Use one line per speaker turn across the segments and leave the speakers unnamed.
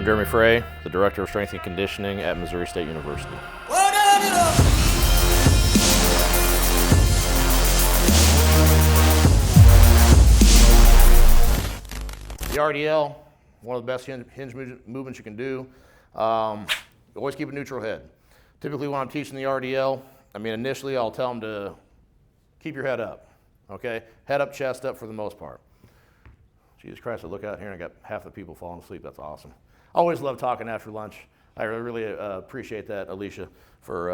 Jeremy Frey, the Director of Strength and Conditioning at Missouri State University. The RDL, one of the best hinge movements you can do. Always keep a neutral head. Typically when I'm teaching the RDL, initially I'll tell them to keep your head up, okay? Head up, chest up for the most part. Jesus Christ, I look out here and I got half the people falling asleep. That's awesome. I always love talking after lunch. I really appreciate that, Alicia, for,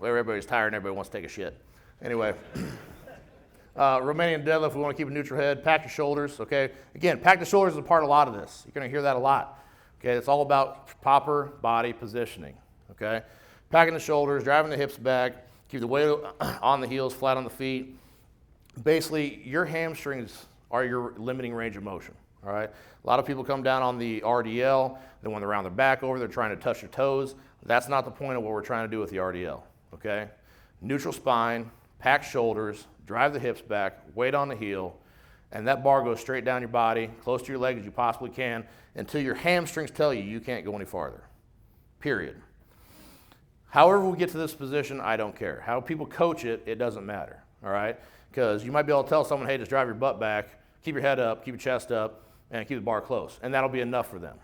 everybody's tired and everybody wants to take a shit. Anyway, Romanian deadlift, we want to keep a neutral head. Pack your shoulders, okay? Again, pack the shoulders is a part of a lot of this. You're going to hear that a lot, okay? It's all about proper body positioning, okay? Packing the shoulders, driving the hips back, keep the weight on the heels, flat on the feet. Basically, your hamstrings are your limiting range of motion, all right? A lot of people come down on the RDL, then when they're around their back over, they're trying to touch their toes. That's not the point of what we're trying to do with the RDL, okay? Neutral spine, pack shoulders, drive the hips back, weight on the heel, and that bar goes straight down your body, close to your leg as you possibly can, until your hamstrings tell you you can't go any farther, period. However we get to this position, I don't care. How people coach it, it doesn't matter, all right? Because you might be able to tell someone, hey, just drive your butt back, keep your head up, keep your chest up, and keep the bar close, and that'll be enough for them.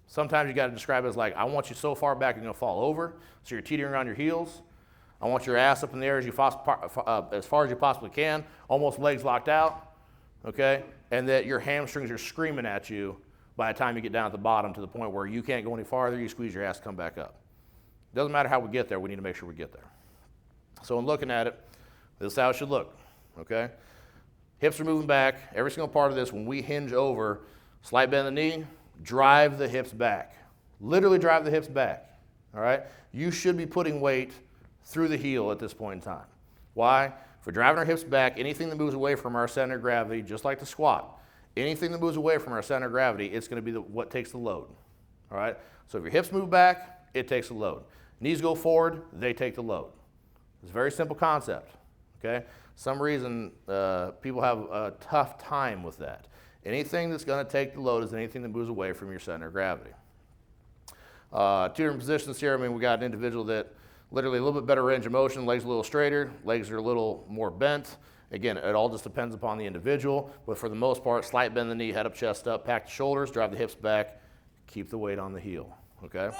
Sometimes you got to describe it as like, I want you so far back you're going to fall over, so you're teetering on your heels. I want your ass up in the air as far as you possibly can, almost legs locked out, okay? And that your hamstrings are screaming at you by the time you get down at the bottom to the point where you can't go any farther, you squeeze your ass, come back up. Doesn't matter how we get there, we need to make sure we get there. So in looking at it, this is how it should look, okay? Hips are moving back. Every single part of this, when we hinge over, slight bend in the knee, drive the hips back. Literally drive the hips back, all right? You should be putting weight through the heel at this point in time. Why? If we're driving our hips back, anything that moves away from our center of gravity, just like the squat, anything that moves away from our center of gravity, it's going to be what takes the load, all right? So if your hips move back, it takes the load. Knees go forward, they take the load. It's a very simple concept, okay? Some reason people have a tough time with that. Anything that's going to take the load is anything that moves away from your center of gravity. Two different positions here. We got an individual that literally a little bit better range of motion, legs a little straighter, legs are a little more bent. Again, it all just depends upon the individual, but for the most part, slight bend the knee, head up, chest up, pack the shoulders, drive the hips back, keep the weight on the heel, okay?